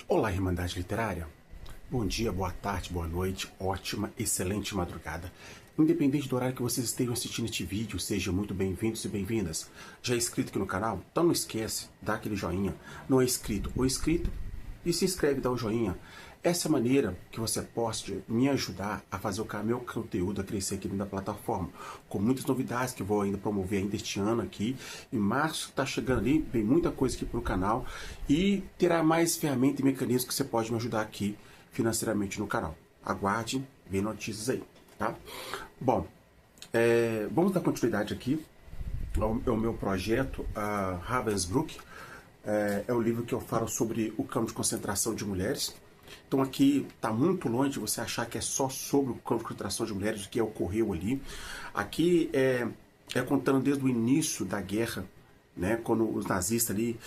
Olá, Irmandade Literária. Bom dia, boa tarde, boa noite, ótima, excelente madrugada. Independente do horário que vocês estejam assistindo este vídeo, sejam muito bem-vindos e bem-vindas. Já é inscrito aqui no canal? Então não esquece, dá aquele joinha. Não é inscrito ou inscrito? E se inscreve e dá o joinha. Essa é a maneira que você pode me ajudar a fazer o meu conteúdo a crescer aqui dentro da plataforma. Com muitas novidades que vou ainda promover ainda este ano aqui. Em março está chegando ali, vem muita coisa aqui para o canal. E terá mais ferramentas e mecanismos que você pode me ajudar aqui financeiramente no canal. Aguarde, vem notícias aí, tá? Bom, vamos dar continuidade aqui ao meu projeto, a Ravensbrück. É o livro que eu falo sobre o campo de concentração de mulheres. Então aqui está muito longe de você achar que é só sobre o campo de concentração de mulheres, o que ocorreu ali. Aqui é contando desde o início da guerra, né, quando os nazistas ali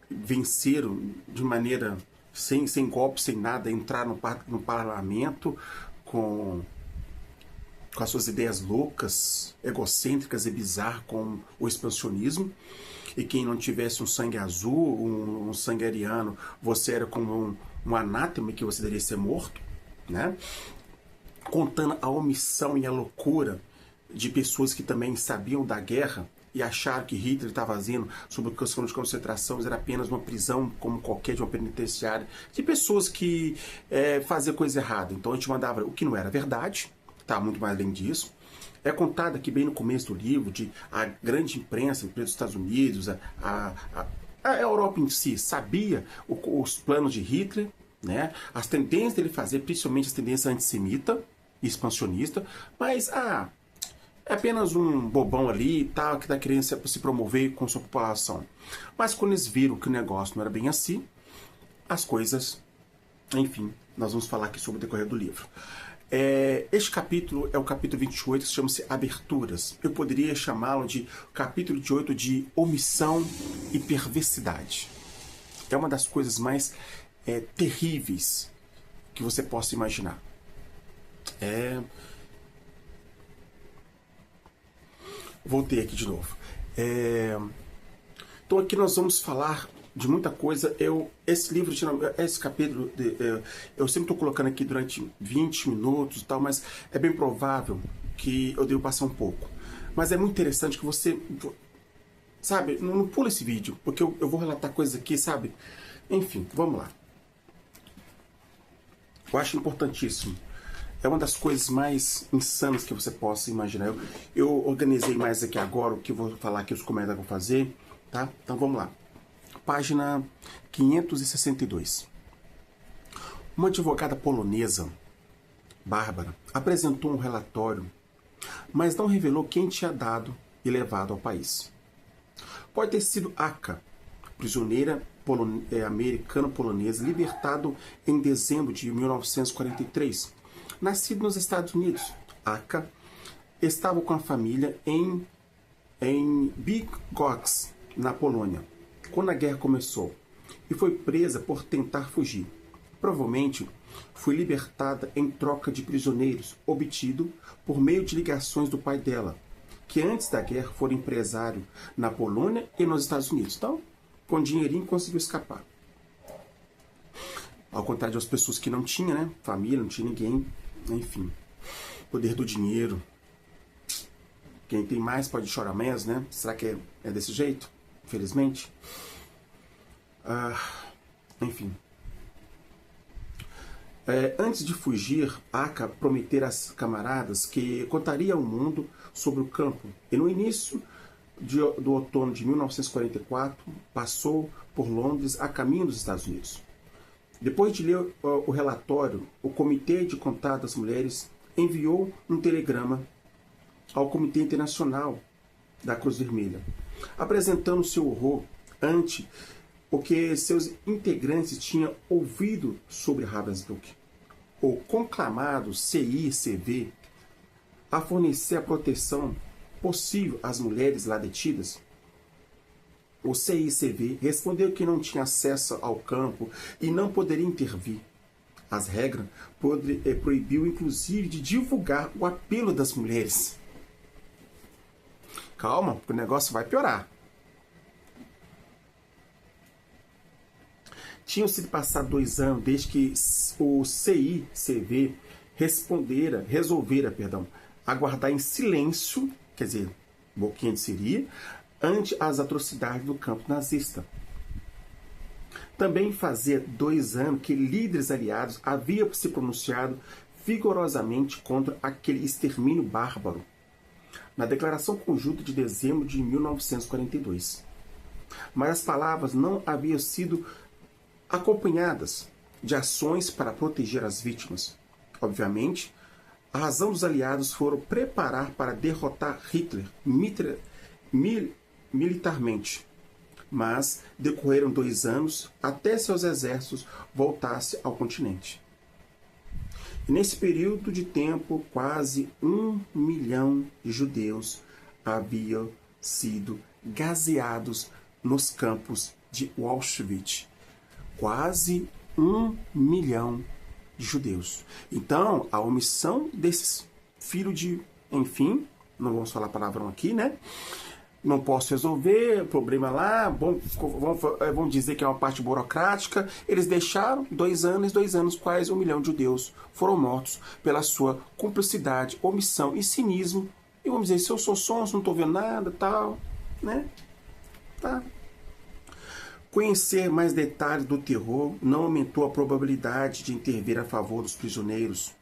venceram de maneira sem golpe, sem nada, entraram no parlamento com as suas ideias loucas, egocêntricas e bizarras com o expansionismo. E quem não tivesse um sangue azul, um sangue ariano, você era como um anátema que você deveria ser morto, né? Contando a omissão e a loucura de pessoas que também sabiam da guerra e acharam que Hitler estava fazendo sobre o campo de concentração era apenas uma prisão como qualquer de uma penitenciária, de pessoas que faziam coisa errada. Então a gente mandava o que não era verdade, tá muito mais além disso. É contado aqui bem no começo do livro de a grande imprensa dos Estados Unidos, a Europa em si sabia os planos de Hitler, né? As tendências dele fazer, principalmente as tendências antissemita e expansionista, mas é apenas um bobão ali e tal, que está querendo se promover com sua população. Mas quando eles viram que o negócio não era bem assim, as coisas, enfim, nós vamos falar aqui sobre o decorrer do livro. Este capítulo é o capítulo 28, que chama-se Aberturas. Eu poderia chamá-lo de capítulo 18 de omissão e perversidade. É uma das coisas mais terríveis que você possa imaginar. Voltei aqui de novo. Então aqui nós vamos falar de muita coisa. Esse livro, esse capítulo, eu sempre estou colocando aqui durante 20 minutos e tal, mas é bem provável que eu devo passar um pouco. Mas é muito interessante que você, sabe, não pula esse vídeo, porque eu vou relatar coisas aqui, sabe? Enfim, vamos lá. Eu acho importantíssimo. É uma das coisas mais insanas que você possa imaginar. Eu organizei mais aqui agora o que eu vou falar aqui, os comentários que eu vou fazer, tá? Então vamos lá. Página 562. Uma advogada polonesa, Bárbara, apresentou um relatório, mas não revelou quem tinha dado e levado ao país. Pode ter sido Aka, prisioneira americano-polonesa, libertado em dezembro de 1943. Nascido nos Estados Unidos, Aka estava com a família em Bydgoszcz, na Polônia, quando a guerra começou, e foi presa por tentar fugir. Provavelmente foi libertada em troca de prisioneiros, obtido por meio de ligações do pai dela, que antes da guerra foi empresário na Polônia e nos Estados Unidos. Então, com dinheirinho conseguiu escapar. Ao contrário de outras pessoas que não tinham, né? Família, não tinha ninguém, enfim. Poder do dinheiro. Quem tem mais pode chorar menos, né? Será que é desse jeito? Infelizmente. Enfim. Antes de fugir, Aka prometera às camaradas que contaria ao mundo sobre o campo. E no início do outono de 1944, passou por Londres a caminho dos Estados Unidos. Depois de ler o relatório, o Comitê de Contato das Mulheres enviou um telegrama ao Comitê Internacional da Cruz Vermelha, apresentando seu horror ante o que seus integrantes tinham ouvido sobre Ravensbrück. O conclamado CICV, a fornecer a proteção possível às mulheres lá detidas. O CICV respondeu que não tinha acesso ao campo e não poderia intervir. As regras proibiu inclusive de divulgar o apelo das mulheres. Calma, porque o negócio vai piorar. Tinham sido passados 2 anos desde que o CICV resolvera aguardar em silêncio, quer dizer, boquinha de siri, ante as atrocidades do campo nazista. Também fazia 2 anos que líderes aliados haviam se pronunciado vigorosamente contra aquele extermínio bárbaro, na Declaração Conjunta de dezembro de 1942. Mas as palavras não haviam sido acompanhadas de ações para proteger as vítimas. Obviamente, a razão dos aliados foram preparar para derrotar Hitler militarmente, mas decorreram 2 anos até seus exércitos voltassem ao continente. E nesse período de tempo, quase 1 milhão de judeus haviam sido gaseados nos campos de Auschwitz. Quase 1 milhão de judeus. Então, a omissão desses filhos de... Enfim, não vamos falar palavrão aqui, né? Não posso resolver, problema lá, vamos dizer que é uma parte burocrática. Eles deixaram 2 anos, quase 1 milhão de judeus foram mortos pela sua cumplicidade, omissão e cinismo. E vamos dizer, se eu sou sonso, não estou vendo nada, tal, né? Tá. Conhecer mais detalhes do terror não aumentou a probabilidade de intervir a favor dos prisioneiros.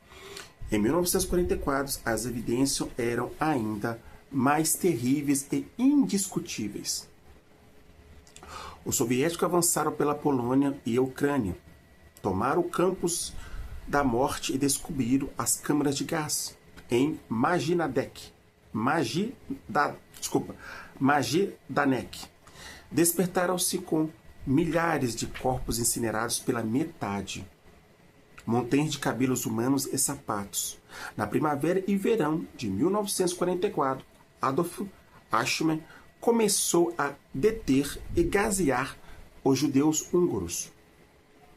Em 1944, as evidências eram ainda mais terríveis e indiscutíveis. Os soviéticos avançaram pela Polônia e a Ucrânia, tomaram o campus da morte e descobriram as câmaras de gás em Majdanek. Despertaram-se com milhares de corpos incinerados pela metade, montanhas de cabelos humanos e sapatos. Na primavera e verão de 1944, Adolf Eichmann começou a deter e gasear os judeus húngaros,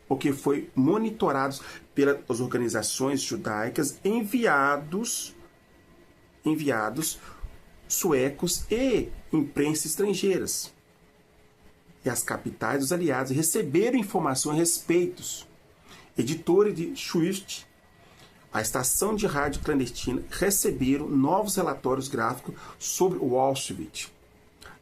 o que foi monitorado pelas organizações judaicas enviados suecos e imprensa estrangeiras. E as capitais dos aliados receberam informações a respeito. Editores de Schwist, a estação de rádio clandestina, receberam novos relatórios gráficos sobre o Auschwitz.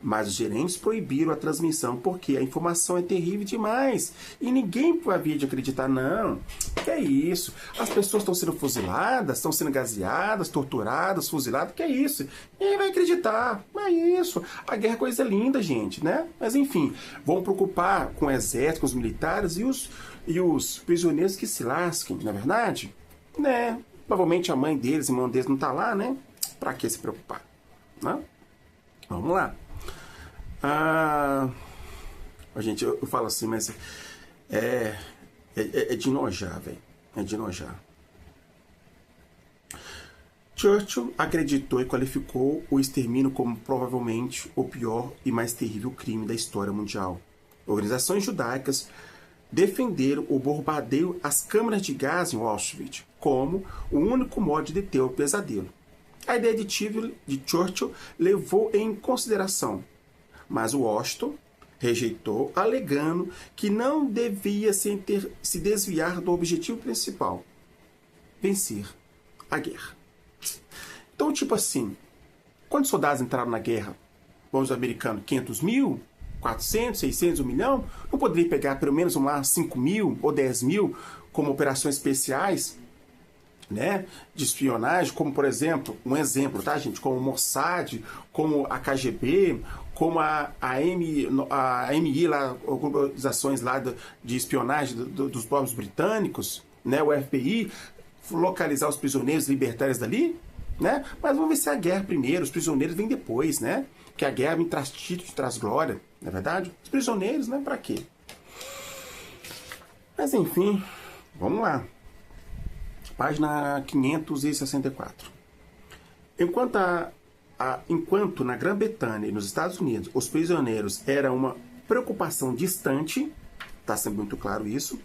Mas os gerentes proibiram a transmissão porque a informação é terrível demais e ninguém havia de acreditar. Não, que é isso? As pessoas estão sendo fuziladas, estão sendo gaseadas, torturadas, fuziladas, que é isso? Ninguém vai acreditar, é isso. A guerra é coisa linda, gente, né? Mas enfim, vão preocupar com o exército, com os militares e os prisioneiros que se lasquem, não é verdade? Né? Provavelmente a mãe deles, irmão deles não está lá, né? Para que se preocupar? Né? Vamos lá. Gente, eu falo assim, mas é de nojar, velho. É de nojar. Churchill acreditou e qualificou o extermínio como provavelmente o pior e mais terrível crime da história mundial. Organizações judaicas defenderam o bombardeio às câmaras de gás em Auschwitz como o único modo de deter o pesadelo. A ideia de Churchill levou em consideração, mas Washington rejeitou, alegando que não devia se desviar do objetivo principal: vencer a guerra. Então, tipo assim, quantos soldados entraram na guerra? Vamos, os americanos, 500 mil? 400, 600, 1 milhão? Não poderia pegar pelo menos, 5 mil ou 10 mil como operações especiais, né, de espionagem, como, por exemplo, tá, gente? Como o Mossad, como a KGB, como a MI, lá, organizações lá de espionagem dos povos britânicos, né, o FBI, localizar os prisioneiros, libertar eles dali, né? Mas vamos ver se é a guerra primeiro, os prisioneiros vêm depois, né? Porque a guerra vem traz título, traz glória, não é verdade? Os prisioneiros, né? Pra quê? Mas enfim, vamos lá. Página 564. Enquanto na Grã-Bretanha e nos Estados Unidos os prisioneiros eram uma preocupação distante, está sendo muito claro isso,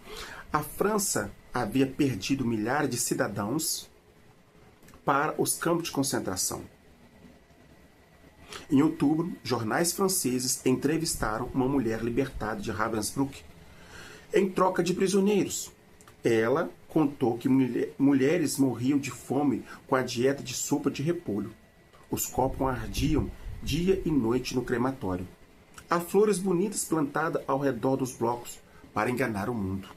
a França havia perdido milhares de cidadãos para os campos de concentração. Em outubro, jornais franceses entrevistaram uma mulher libertada de Ravensbrück em troca de prisioneiros. Ela contou que mulheres morriam de fome com a dieta de sopa de repolho. Os corpos ardiam dia e noite no crematório. Há flores bonitas plantadas ao redor dos blocos para enganar o mundo.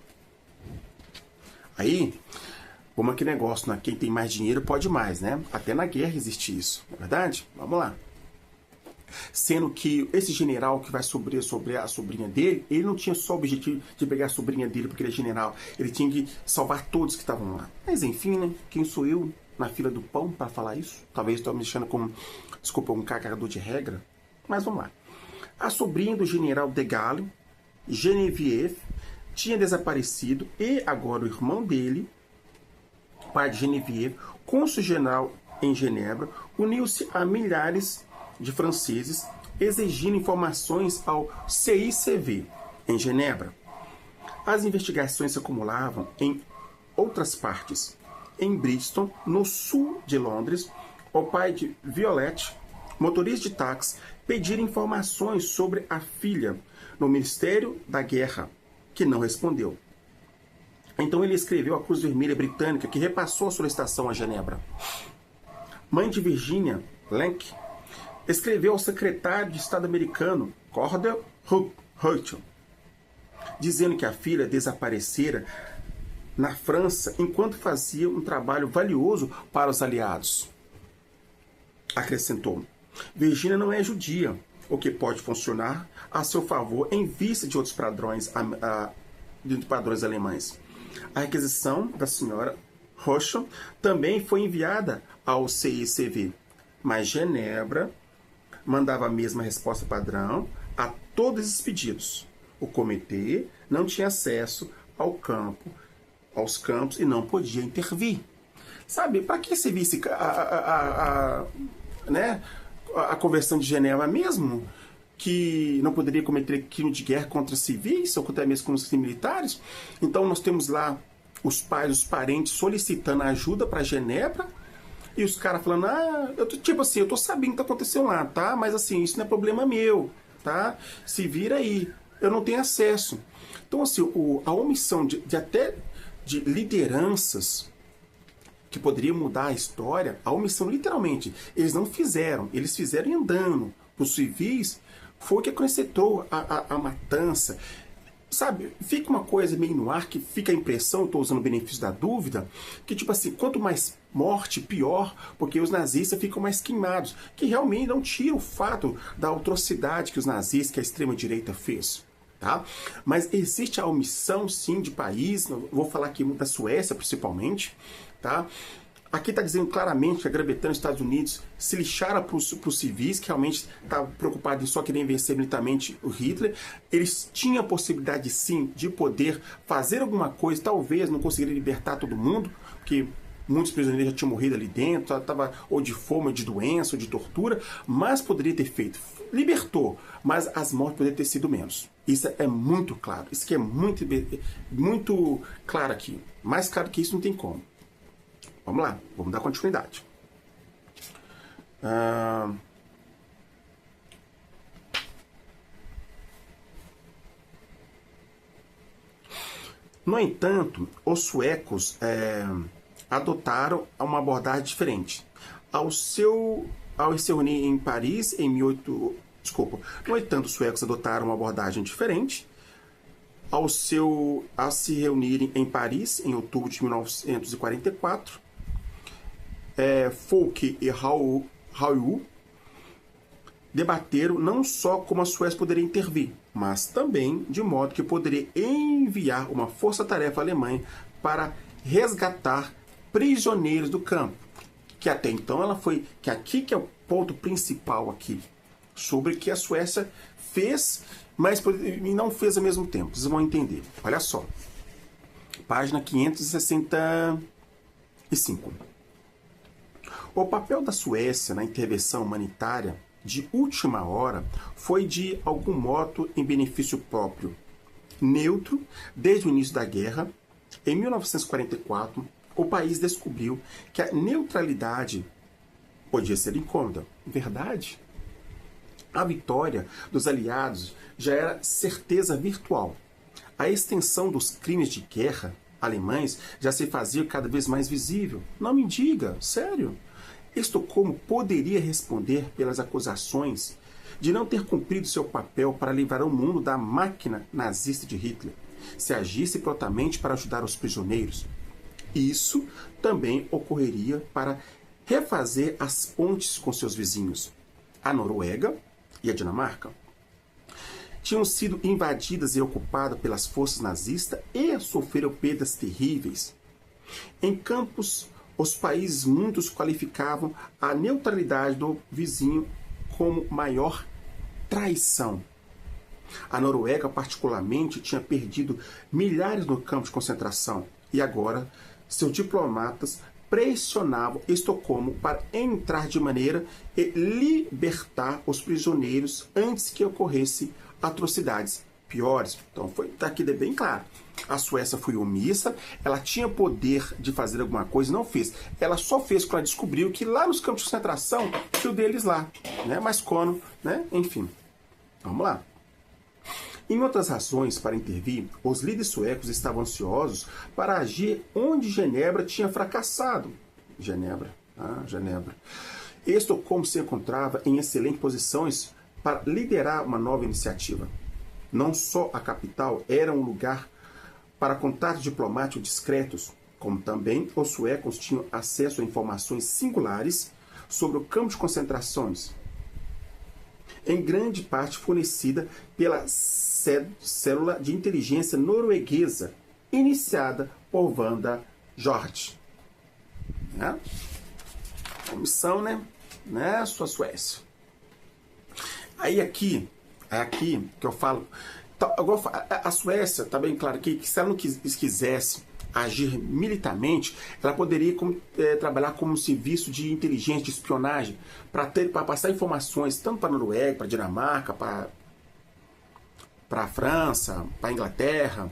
Aí, como aquele negócio, né? Quem tem mais dinheiro pode mais, né? Até na guerra existe isso, não é verdade? Vamos lá. Sendo que esse general que vai sobre a sobrinha dele, ele não tinha só o objetivo de pegar a sobrinha dele porque ele é general. Ele tinha que salvar todos que estavam lá. Mas enfim, né? Quem sou eu na fila do pão para falar isso? Talvez estou me deixando como, desculpa, um cagador de regra. Mas vamos lá. A sobrinha do general de Gaulle, Geneviève, tinha desaparecido e agora o irmão dele, pai de Geneviève, cônsul-general em Genebra, uniu-se a milhares de franceses exigindo informações ao CICV em Genebra. As investigações se acumulavam em outras partes. Em Bristol, no sul de Londres, o pai de Violette, motorista de táxi, pediram informações sobre a filha no Ministério da Guerra, que não respondeu. Então ele escreveu à Cruz Vermelha Britânica, que repassou a solicitação a Genebra. Mãe de Virginia Lenk escreveu ao secretário de Estado americano, Cordell Hull, dizendo que a filha desaparecera na França enquanto fazia um trabalho valioso para os aliados. Acrescentou, Virginia não é judia, o que pode funcionar a seu favor em vista de outros padrões alemães. A requisição da senhora Rocha também foi enviada ao CICV, mas Genebra mandava a mesma resposta padrão a todos esses pedidos. O comitê não tinha acesso aos campos e não podia intervir. Sabe, para que servisse a Convenção de Genebra mesmo? Que não poderia cometer crime de guerra contra civis ou até mesmo contra os militares? Então nós temos lá os pais, os parentes solicitando ajuda para Genebra e os caras falando, eu tô sabendo o que aconteceu lá, tá? Mas assim, isso não é problema meu, tá? Se vira aí, eu não tenho acesso. Então assim, a omissão de lideranças que poderiam mudar a história, a omissão literalmente, eles não fizeram, eles fizeram andando. Os civis foi o que acrescentou a matança. Sabe, fica uma coisa meio no ar que fica a impressão, eu estou usando o benefício da dúvida, que tipo assim, quanto mais morte, pior, porque os nazistas ficam mais queimados, que realmente não tira o fato da atrocidade que os nazistas, que a extrema-direita fez. Tá? Mas existe a omissão, sim, de país, vou falar aqui da Suécia, principalmente, tá? Aqui está dizendo claramente que a Grã-Bretanha e os Estados Unidos se lixaram para os civis, que realmente estavam preocupados em só querer vencer militarmente o Hitler. Eles tinham a possibilidade, sim, de poder fazer alguma coisa, talvez não conseguiriam libertar todo mundo, porque muitos prisioneiros já tinham morrido ali dentro, estava ou de fome, ou de doença, ou de tortura, mas poderia ter feito. Libertou, mas as mortes poderiam ter sido menos. Isso é muito claro. Isso aqui é muito claro aqui. Mais claro que isso não tem como. Vamos lá, vamos dar continuidade. No entanto, os suecos adotaram uma abordagem diferente. Ao se reunir em Paris em No entanto, os suecos adotaram uma abordagem diferente. Ao se reunirem em Paris em outubro de 1944, Fouque e Raoult debateram não só como a Suécia poderia intervir, mas também de modo que poderia enviar uma força-tarefa alemã para resgatar prisioneiros do campo. Que até então que aqui que é o ponto principal aqui, sobre o que a Suécia fez, mas não fez ao mesmo tempo. Vocês vão entender. Olha só. Página 565. O papel da Suécia na intervenção humanitária de última hora foi de algum modo em benefício próprio. Neutro, desde o início da guerra, em 1944, o país descobriu que a neutralidade podia ser incômoda. Verdade? A vitória dos aliados já era certeza virtual. a extensão dos crimes de guerra alemães já se fazia cada vez mais visível. Não me diga, sério. Estocolmo poderia responder pelas acusações de não ter cumprido seu papel para livrar o mundo da máquina nazista de Hitler, se agisse prontamente para ajudar os prisioneiros. Isso também ocorreria para refazer as pontes com seus vizinhos. A Noruega e a Dinamarca tinham sido invadidas e ocupadas pelas forças nazistas e sofreram perdas terríveis. Em campos, os países muitos qualificavam a neutralidade do vizinho como maior traição. A Noruega, particularmente, tinha perdido milhares no campo de concentração e agora seus diplomatas pressionavam Estocolmo para entrar de maneira e libertar os prisioneiros antes que ocorresse atrocidades piores. Então, está aqui bem claro. A Suécia foi omissa, ela tinha poder de fazer alguma coisa e não fez. Ela só fez quando ela descobriu que lá nos campos de concentração tinha o deles lá, né? Mas quando, né? Enfim, vamos lá. Em outras razões para intervir, os líderes suecos estavam ansiosos para agir onde Genebra tinha fracassado. Genebra. Estocolmo se encontrava em excelentes posições para liderar uma nova iniciativa. Não só a capital era um lugar para contatos diplomáticos discretos, como também os suecos tinham acesso a informações singulares sobre o campo de concentrações, em grande parte fornecida pela célula de inteligência norueguesa, iniciada por Wanda George. Né? Comissão, né? Sua Suécia. Aí aqui que eu falo, a Suécia, está bem claro que se ela não quisesse agir militarmente, ela poderia trabalhar como serviço de inteligência, de espionagem, para passar informações tanto para a Noruega, para a Dinamarca, para a França, para a Inglaterra,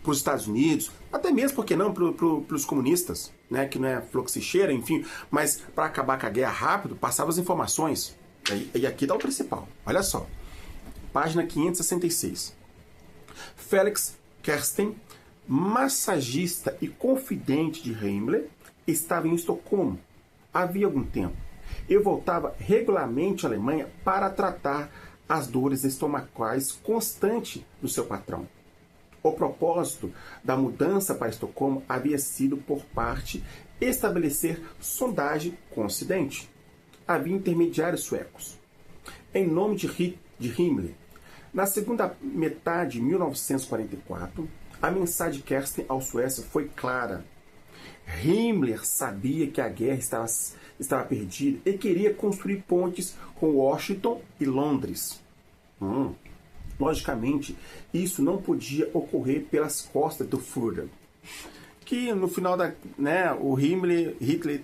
para os Estados Unidos, até mesmo, por que não, para os comunistas, né, que não é flor que se cheira, enfim, mas para acabar com a guerra rápido, passava as informações. E aqui dá o principal, olha só, página 566. Felix Kersten, massagista e confidente de Himmler, estava em Estocolmo havia algum tempo e voltava regularmente à Alemanha para tratar as dores estomacais constantes do seu patrão. O propósito da mudança para Estocolmo havia sido, por parte, estabelecer sondagem com o Ocidente. Havia intermediários suecos. Em nome de Himmler, na segunda metade de 1944, a mensagem de Kersten ao Suécia foi clara. Himmler sabia que a guerra estava perdida e queria construir pontes com Washington e Londres. Logicamente, isso não podia ocorrer pelas costas do Führer, que no final Hitler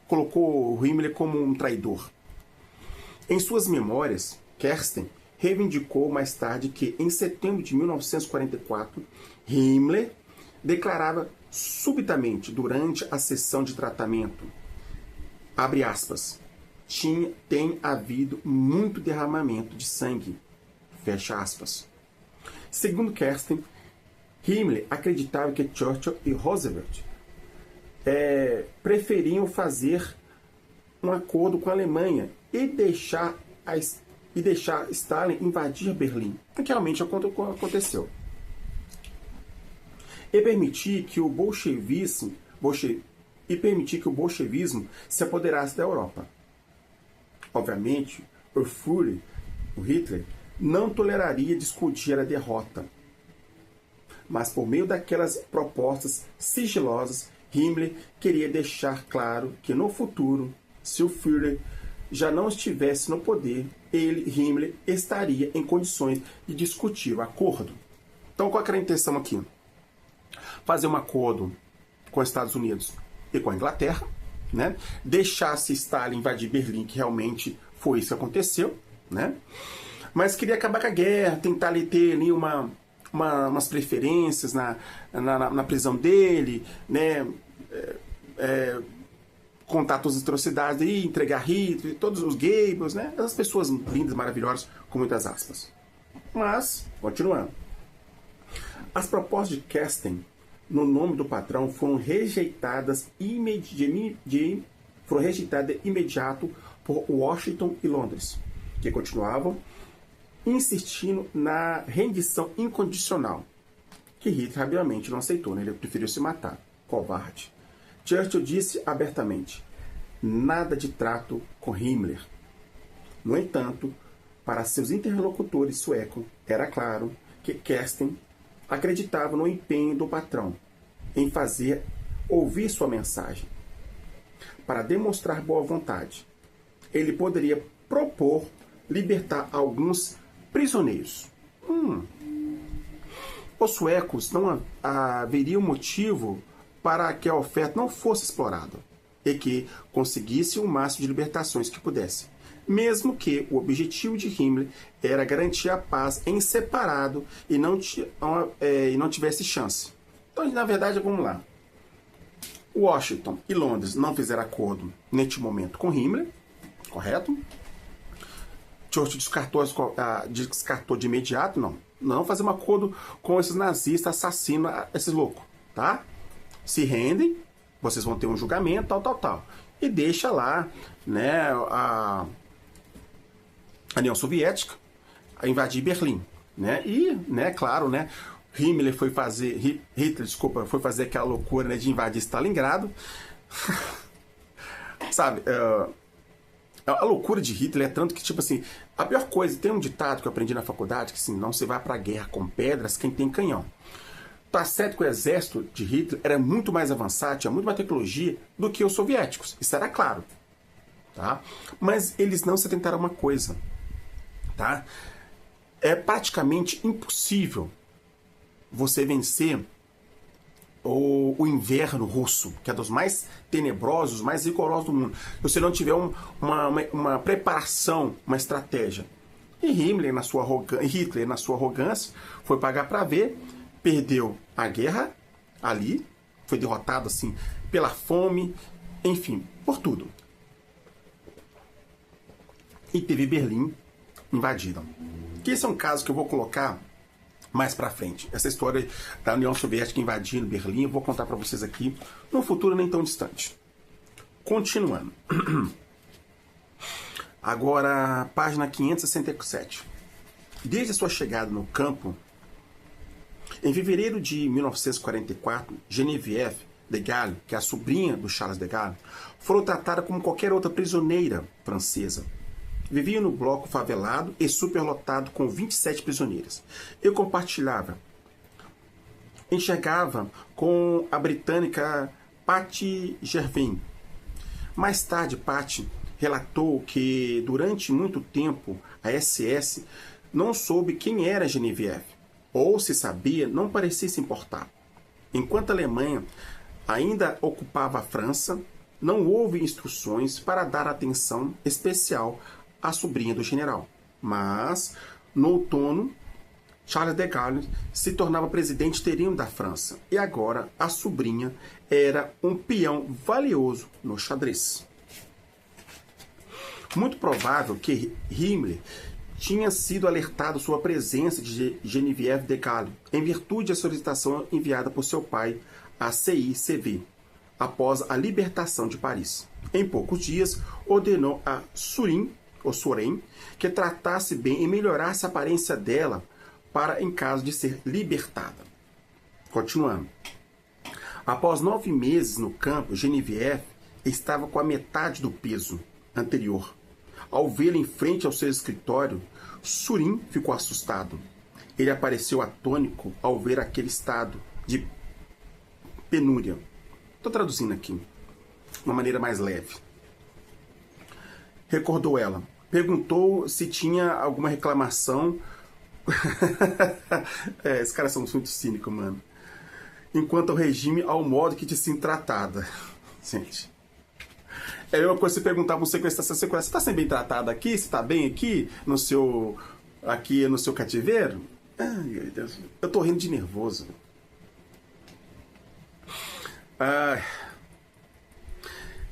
colocou o Himmler como um traidor. Em suas memórias, Kersten reivindicou mais tarde que, em setembro de 1944, Himmler declarava subitamente durante a sessão de tratamento, abre aspas, tem havido muito derramamento de sangue, fecha aspas. Segundo Kersten, Himmler acreditava que Churchill e Roosevelt preferiam fazer um acordo com a Alemanha e deixar Stalin invadir Berlim, que realmente aconteceu, e permitir que o bolchevismo se apoderasse da Europa. Obviamente, o Führer, o Hitler, não toleraria discutir a derrota, mas por meio daquelas propostas sigilosas, Himmler queria deixar claro que no futuro, se o Führer já não estivesse no poder, Himmler, estaria em condições de discutir o acordo. Então, qual era a intenção aqui? Fazer um acordo com os Estados Unidos e com a Inglaterra, né? Deixasse Stalin invadir Berlim, que realmente foi isso que aconteceu, né? Mas queria acabar com a guerra, tentar ali ter ali umas preferências na prisão dele, né? Contar todas as atrocidades aí, entregar Hitler, todos os Goebbels, né? Essas pessoas lindas, maravilhosas, com muitas aspas. Mas, continuando. As propostas de Kersten no nome do patrão foram rejeitadas imediato por Washington e Londres, que continuavam insistindo na rendição incondicional, que Hitler rapidamente não aceitou, né? Ele preferiu se matar, covarde. Churchill disse abertamente: nada de trato com Himmler. No entanto, para seus interlocutores suecos, era claro que Kersten acreditava no empenho do patrão em fazer ouvir sua mensagem. Para demonstrar boa vontade, ele poderia propor libertar alguns prisioneiros. Os suecos não haveriam motivo para que a oferta não fosse explorada e que conseguisse o máximo de libertações que pudesse, mesmo que o objetivo de Himmler era garantir a paz em separado e não tivesse chance. Então, na verdade, vamos lá. Washington e Londres não fizeram acordo neste momento com Himmler, correto? Churchill descartou de imediato, não fazer um acordo com esses nazistas, assassinos, esses loucos, tá? Se rendem, vocês vão ter um julgamento, tal. E deixa lá, né, a União Soviética a invadir Berlim, né? E, né, claro, né, Hitler foi fazer aquela loucura, né, de invadir Stalingrado. Sabe, a loucura de Hitler é tanto que, tipo assim, a pior coisa, tem um ditado que eu aprendi na faculdade, que assim, não se vai pra guerra com pedras quem tem canhão. Tá certo que o exército de Hitler era muito mais avançado, tinha muito mais tecnologia do que os soviéticos, isso era claro, tá? Mas eles não se atentaram a uma coisa, tá? É praticamente impossível você vencer o inverno russo, que é dos mais tenebrosos, mais rigorosos do mundo, se você não tiver uma preparação, uma estratégia. E Hitler, na sua arrogância, foi pagar para ver, perdeu a guerra ali, foi derrotado assim pela fome, enfim, por tudo. E teve Berlim invadida. Que esse é um caso que eu vou colocar mais pra frente. Essa história da União Soviética invadindo Berlim, eu vou contar pra vocês aqui num futuro nem tão distante. Continuando. Agora, página 567. Desde a sua chegada no campo, em fevereiro de 1944, Geneviève de Gaulle, que é a sobrinha do Charles de Gaulle, foi tratada como qualquer outra prisioneira francesa. Vivia no bloco favelado e superlotado com 27 prisioneiras. Eu enxergava com a britânica Patty Gervin. Mais tarde, Patty relatou que, durante muito tempo, a SS não soube quem era Geneviève, ou, se sabia, não parecia se importar. Enquanto a Alemanha ainda ocupava a França, não houve instruções para dar atenção especial à sobrinha do general. Mas, no outono, Charles de Gaulle se tornava presidente interino da França, e agora a sobrinha era um peão valioso no xadrez. Muito provável que Himmler tinha sido alertado sobre a presença de Geneviève de Gaulle, em virtude da solicitação enviada por seu pai à CICV, após a libertação de Paris. Em poucos dias, ordenou a Surin, que tratasse bem e melhorasse a aparência dela para em caso de ser libertada. Continuando. Após 9 meses no campo, Geneviève estava com a metade do peso anterior. Ao vê-la em frente ao seu escritório, Surin ficou assustado. Ele apareceu atônito ao ver aquele estado de penúria. Estou traduzindo aqui, de uma maneira mais leve. Recordou ela. Perguntou se tinha alguma reclamação. Esses caras são muito cínicos, mano. Enquanto ao regime, ao modo que te se tratada. Gente. É uma coisa você perguntar para um sequestrador, você está sendo bem tratado aqui? Você está bem aqui no seu cativeiro? Ai, meu Deus. Eu tô rindo de nervoso.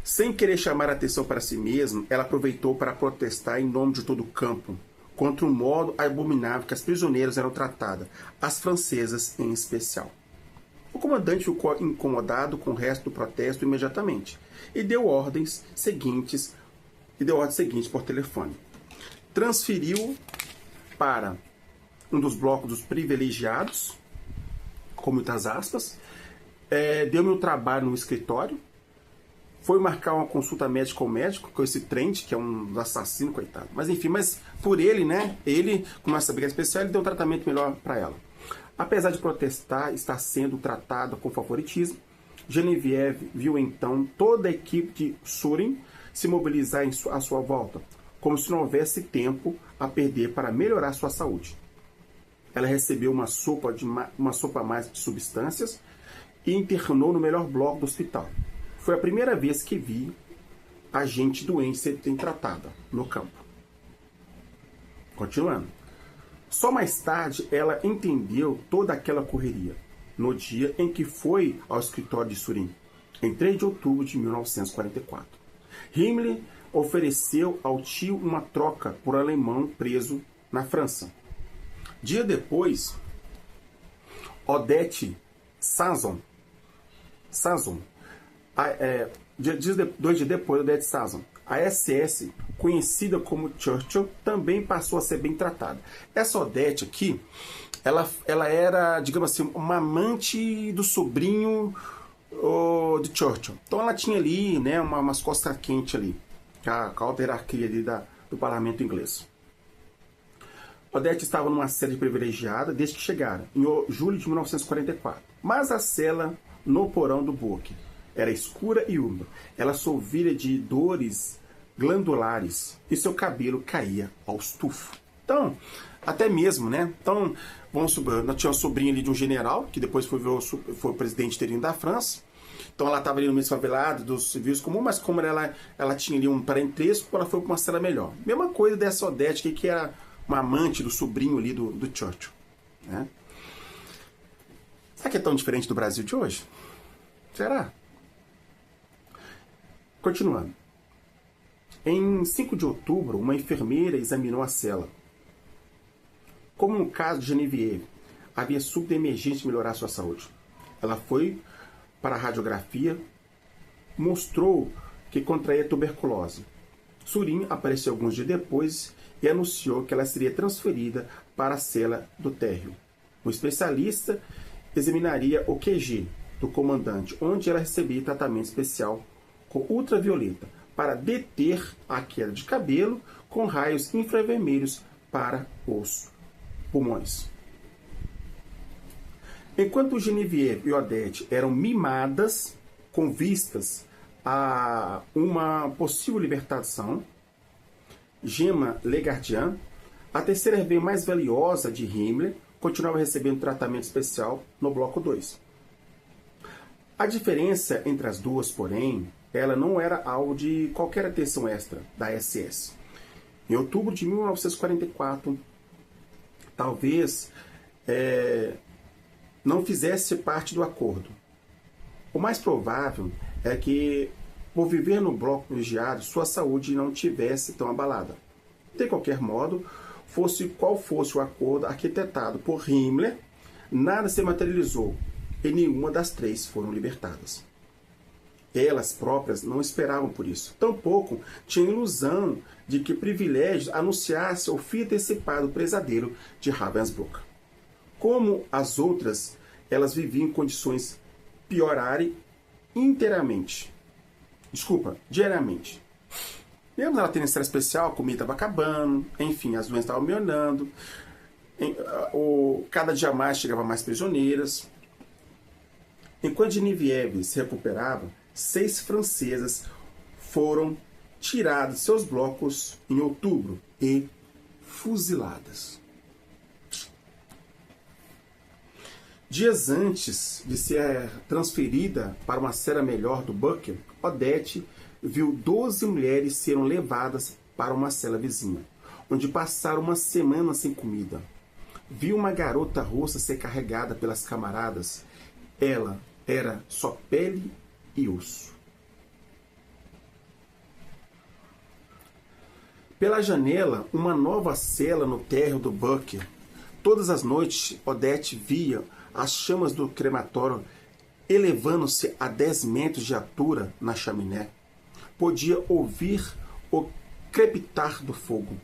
Sem querer chamar a atenção para si mesma, ela aproveitou para protestar em nome de todo o campo, contra o modo abominável que as prisioneiras eram tratadas, as francesas em especial. O comandante ficou incomodado com o resto do protesto imediatamente e deu ordens seguintes por telefone. Transferiu para um dos blocos dos privilegiados, com muitas aspas, deu-me um trabalho no escritório, foi marcar uma consulta médica ao médico, com esse Trent, que é um assassino, coitado. Mas enfim, por ele, né? Ele, com essa briga especial, ele deu um tratamento melhor para ela. Apesar de protestar, estar sendo tratada com favoritismo, Genevieve viu então toda a equipe de Surin se mobilizar à sua volta, como se não houvesse tempo a perder para melhorar sua saúde. Ela recebeu uma sopa a mais de substâncias e internou no melhor bloco do hospital. Foi a primeira vez que vi a gente doente ser tratada no campo. Continuando. Só mais tarde ela entendeu toda aquela correria, no dia em que foi ao escritório de Surin, em 3 de outubro de 1944. Himmler ofereceu ao tio uma troca por alemão preso na França. Dia depois, Odette Sazon, 2 dias depois, Odette Sazon, a SS, conhecida como Churchill, também passou a ser bem tratada. Essa Odette aqui, ela era, digamos assim, uma amante do sobrinho de Churchill. Então ela tinha ali, né, umas costas quentes ali, com a alta hierarquia ali do parlamento inglês. Odette estava numa cela privilegiada desde que chegaram, em julho de 1944. Mas a cela no porão do bunker era escura e úmida. Ela sofria de dores glandulares e seu cabelo caía aos tufos. Então, até mesmo, né? Então, vamos supor, nós tínhamos uma sobrinha ali de um general, que depois foi o presidente interino da França. Então ela estava ali no meio favelado, dos civis comuns, mas como ela tinha ali um parentesco, ela foi para uma cela melhor. Mesma coisa dessa Odette, que era uma amante do sobrinho ali do Churchill. Né? Será que é tão diferente do Brasil de hoje? Será? Continuando. Em 5 de outubro, uma enfermeira examinou a cela. Como no caso de Genevieve, havia súbita emergência de melhorar sua saúde. Ela foi para a radiografia, mostrou que contraía tuberculose. Surin apareceu alguns dias depois e anunciou que ela seria transferida para a cela do térreo. O especialista examinaria o QG do comandante, onde ela recebia tratamento especial com ultravioleta para deter a queda de cabelo com raios infravermelhos para os pulmões. Enquanto Genevieve e Odette eram mimadas com vistas a uma possível libertação, Gemma Legardian, a terceira irmã mais valiosa de Himmler, continuava recebendo tratamento especial no bloco 2. A diferença entre as duas, porém, ela não era alvo de qualquer atenção extra da SS. Em outubro de 1944, talvez não fizesse parte do acordo. O mais provável é que, por viver no bloco privilegiado, sua saúde não tivesse tão abalada. De qualquer modo, fosse qual fosse o acordo arquitetado por Himmler, nada se materializou e nenhuma das três foram libertadas. Elas próprias não esperavam por isso. Tampouco tinham ilusão de que privilégios anunciasse o fim antecipado do pesadelo de Ravensbrück. Como as outras, elas viviam em condições piorarem diariamente. Mesmo ela tendo estresse especial, a comida estava acabando, enfim, as doenças estavam melhorando, cada dia mais chegava mais prisioneiras. Enquanto Genevieve se recuperava, 6 francesas foram tiradas de seus blocos em outubro e fuziladas. Dias antes de ser transferida para uma cela melhor do bunker, Odette viu 12 mulheres serem levadas para uma cela vizinha, onde passaram uma semana sem comida. Viu uma garota russa ser carregada pelas camaradas. Ela era só pele e osso. Pela janela, uma nova cela no térreo do bunker. Todas as noites, Odete via as chamas do crematório elevando-se a 10 metros de altura na chaminé. Podia ouvir o crepitar do fogo.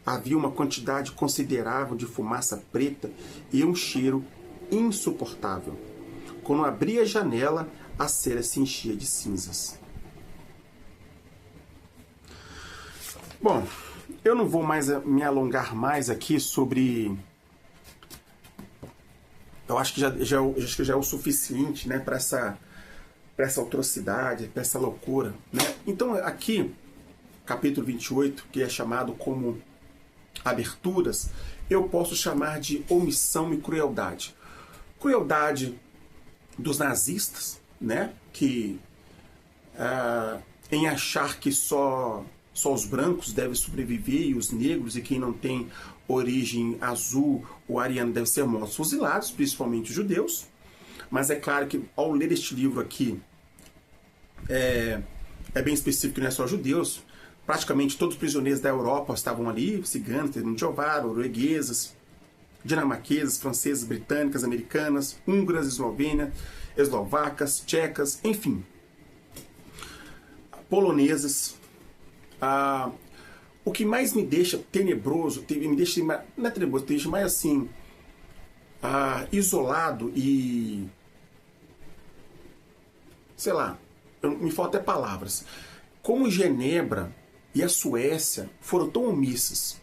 Havia uma quantidade considerável de fumaça preta e um cheiro insuportável. Quando abria a janela, a cela se enchia de cinzas. Bom, eu não vou mais me alongar mais aqui sobre... Eu acho que já é o suficiente, né, para essa atrocidade, para essa loucura, né? Então, aqui, capítulo 28, que é chamado como aberturas, eu posso chamar de omissão e crueldade. Crueldade dos nazistas, né, que em achar que só os brancos devem sobreviver e os negros e quem não tem origem azul ou ariana devem ser mortos fuzilados, principalmente os judeus. Mas é claro que ao ler este livro aqui é bem específico que não é só judeus. Praticamente todos os prisioneiros da Europa estavam ali, ciganos, testemunhas de Jeová, norueguesas, dinamarquesas, francesas, britânicas, americanas, húngaras, eslovacas, tchecas, enfim, polonesas. O que mais me deixa tenebroso, não é tenebroso, me deixa mais assim, isolado e, sei lá, me faltam até palavras. Como Genebra e a Suécia foram tão omissas.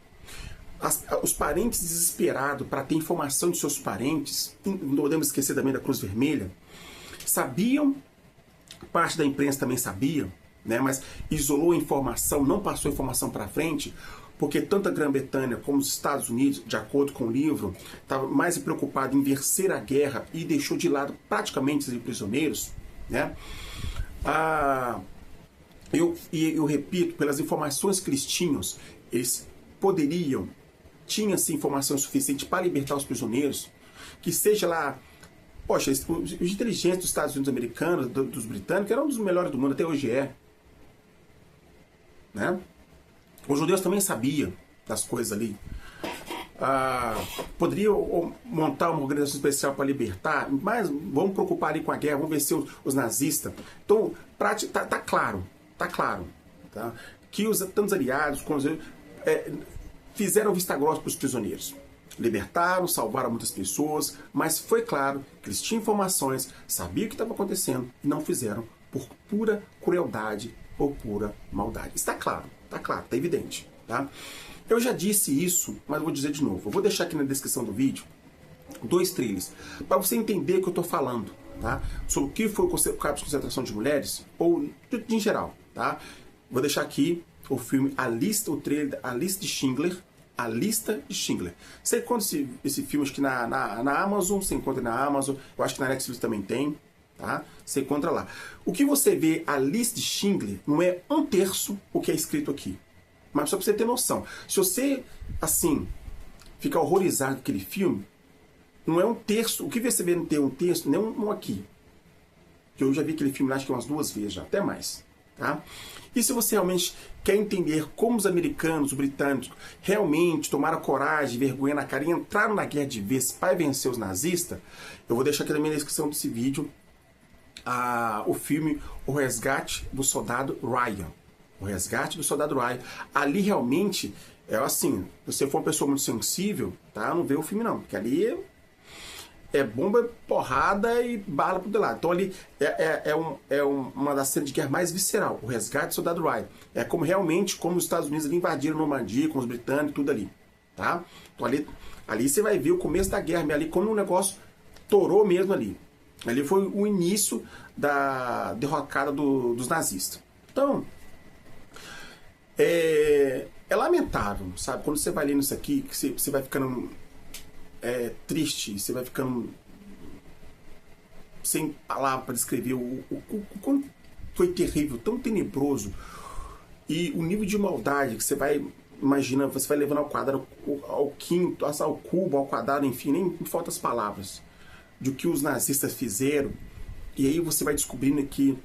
Os parentes desesperados para ter informação de seus parentes, não podemos esquecer também da Cruz Vermelha, sabiam, parte da imprensa também sabia, né, mas isolou a informação, não passou a informação para frente, porque tanto a Grã-Bretanha como os Estados Unidos, de acordo com o livro, estavam mais preocupados em vencer a guerra e deixou de lado praticamente os prisioneiros, né? Eu repito, pelas informações que eles tinham-se informação suficiente para libertar os prisioneiros, que seja lá, poxa, os inteligentes dos Estados Unidos americanos, dos britânicos, eram um dos melhores do mundo, até hoje é. Né? Os judeus também sabiam das coisas ali. Poderiam montar uma organização especial para libertar, mas vamos preocupar ali com a guerra, vamos vencer os nazistas. Então, tá claro, tá? Que tantos aliados fizeram vista grossa para os prisioneiros. Libertaram, salvaram muitas pessoas, mas foi claro que eles tinham informações, sabiam o que estava acontecendo e não fizeram por pura crueldade ou pura maldade. Está claro, está evidente. Tá? Eu já disse isso, mas vou dizer de novo. Eu vou deixar aqui na descrição do vídeo 2 trailers para você entender o que eu estou falando, tá? Sobre o que foi o campo de concentração de mulheres ou em geral, tá? Vou deixar aqui o filme, o trailer, a lista de Schindler. A Lista de Schindler. Você encontra esse filme acho que na Amazon, você encontra na Amazon, eu acho que na Netflix também tem, tá? Você encontra lá. O que você vê, a Lista de Schindler, não é 1/3 o que é escrito aqui. Mas só pra você ter noção. Se você, assim, ficar horrorizado com aquele filme, não é 1/3. O que você vê não ter 1/3, nem um aqui. Que eu já vi aquele filme lá, acho que umas 2 vezes já, até mais. Tá? E se você realmente quer entender como os americanos, os britânicos, realmente tomaram coragem, vergonha na cara e entraram na guerra de vez para vencer os nazistas, eu vou deixar aqui também na descrição desse vídeo o filme O Resgate do Soldado Ryan. O Resgate do Soldado Ryan. Ali realmente, é assim, se você for uma pessoa muito sensível, tá? Não vê o filme não, porque ali é bomba, porrada e bala pro lado. Então ali uma das cenas de guerra mais visceral, o Resgate do Soldado Ryan. É como realmente como os Estados Unidos ali invadiram Normandia, com os britânicos, tudo ali. Tá? Então ali você vai ver o começo da guerra, ali como o negócio torou mesmo ali. Ali foi o início da derrocada dos nazistas. Então, é lamentável, sabe? Quando você vai lendo isso aqui, que você vai ficando triste, você vai ficando sem palavra para descrever o quanto foi terrível, tão tenebroso, e o nível de maldade que você vai imaginando, você vai levando ao quadrado, ao quinto, ao cubo, ao quadrado, enfim, nem falta as palavras, de o que os nazistas fizeram. E aí você vai descobrindo que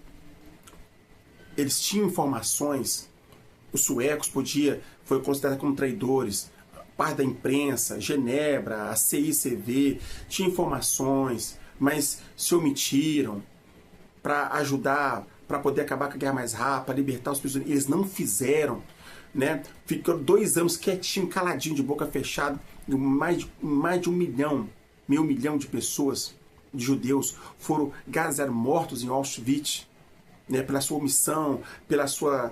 eles tinham informações os suecos foi considerado como traidores, parte da imprensa, Genebra, a CICV, tinha informações, mas se omitiram para ajudar, para poder acabar com a guerra mais rápido, para libertar os prisioneiros. Eles não fizeram, né? Ficou 2 anos quietinho, caladinho, de boca fechada, mais de 1 milhão, meio milhão de pessoas, de judeus, foram mortos em Auschwitz, né? Pela sua omissão, pela sua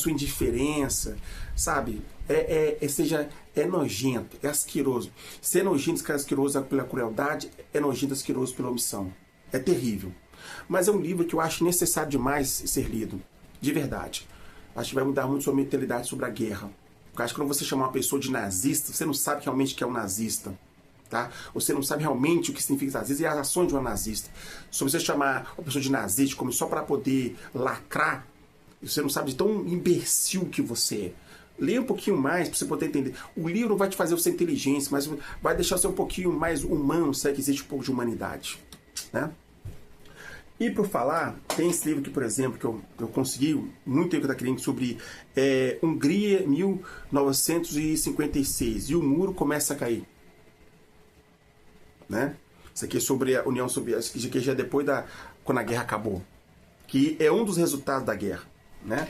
indiferença, sabe? É nojento, é asqueroso. Se é nojento, é asqueroso pela crueldade, é nojento, asqueroso pela omissão. É terrível. Mas é um livro que eu acho necessário demais ser lido, de verdade. Acho que vai mudar muito sua mentalidade sobre a guerra. Porque acho que quando você chamar uma pessoa de nazista, você não sabe realmente o que é um nazista. Tá? Você não sabe realmente o que significa nazista e as ações de um nazista. Se você chamar uma pessoa de nazista como só para poder lacrar, você não sabe de tão imbecil que você é. Leia um pouquinho mais para você poder entender. O livro não vai te fazer você inteligente, mas vai deixar você um pouquinho mais humano, se é que existe um pouco de humanidade. Né? E por falar, tem esse livro aqui, por exemplo, que eu consegui muito tempo que eu estava querendo, sobre Hungria 1956, e o muro começa a cair. Né? Isso aqui é sobre a União Soviética, isso aqui já é depois quando a guerra acabou, que é um dos resultados da guerra. Né?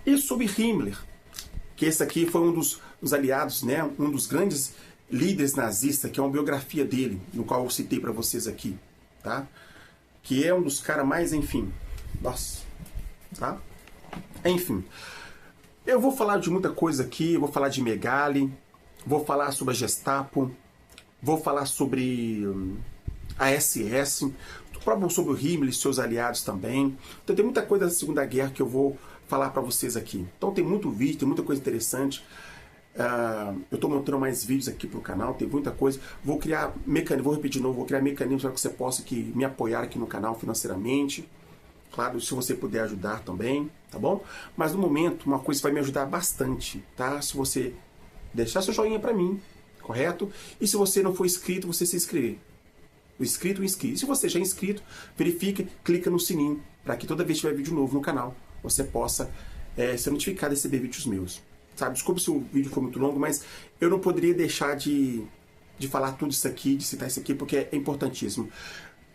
E sobre Himmler, que esse aqui foi um dos aliados, né? Um dos grandes líderes nazistas, que é uma biografia dele, no qual eu citei para vocês aqui. Tá? Que é um dos caras mais, enfim, nossa, tá? Enfim, eu vou falar de muita coisa aqui, vou falar de Megali, vou falar sobre a Gestapo, vou falar sobre a SS, sobre o Himmler e seus aliados também. Então tem muita coisa da Segunda Guerra que eu vou falar para vocês aqui. Então tem muito vídeo, tem muita coisa interessante. Eu estou montando mais vídeos aqui para o canal, tem muita coisa. Vou criar mecanismos, vou repetir de novo, vou criar mecanismos para que você possa me apoiar aqui no canal financeiramente. Claro, se você puder ajudar também, tá bom? Mas no momento, uma coisa que vai me ajudar bastante, tá? Se você deixar seu joinha para mim, correto? E se você não for inscrito, você se inscrever. O inscrito, o inscrito. E se você já é inscrito, verifique, clica no sininho, para que toda vez que tiver vídeo novo no canal, você possa ser notificado e receber vídeos meus. Sabe? Desculpa se o vídeo foi muito longo, mas eu não poderia deixar de falar tudo isso aqui, de citar isso aqui, porque é importantíssimo.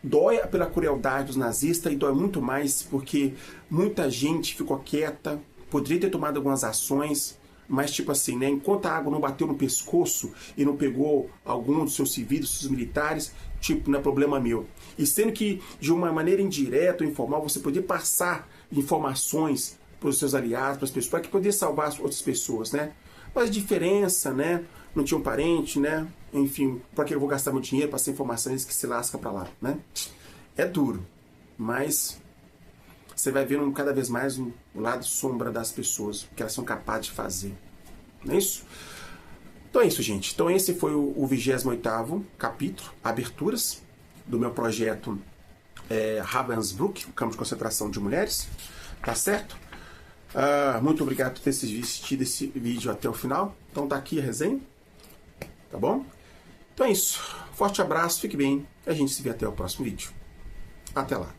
Dói pela crueldade dos nazistas e dói muito mais porque muita gente ficou quieta, poderia ter tomado algumas ações, mas tipo assim, né? Enquanto a água não bateu no pescoço e não pegou algum dos seus civis, dos seus militares, tipo, não é problema meu. E sendo que de uma maneira indireta ou informal, você podia passar informações para os seus aliados, para as pessoas, para que poder salvar as outras pessoas, né? Mas diferença, né? Não tinha um parente, né? Enfim, para que eu vou gastar meu dinheiro para essas informações que se lasca para lá, né? É duro, mas você vai vendo cada vez mais o lado sombra das pessoas, o que elas são capazes de fazer. Não é isso? Então é isso, gente. Então esse foi o 28º capítulo, aberturas, do meu projeto Ravensbrück, o campo de concentração de mulheres. Tá certo? Muito obrigado por ter assistido esse vídeo até o final. Então tá aqui a resenha. Tá bom? Então é isso. Forte abraço, fique bem. E a gente se vê até o próximo vídeo. Até lá.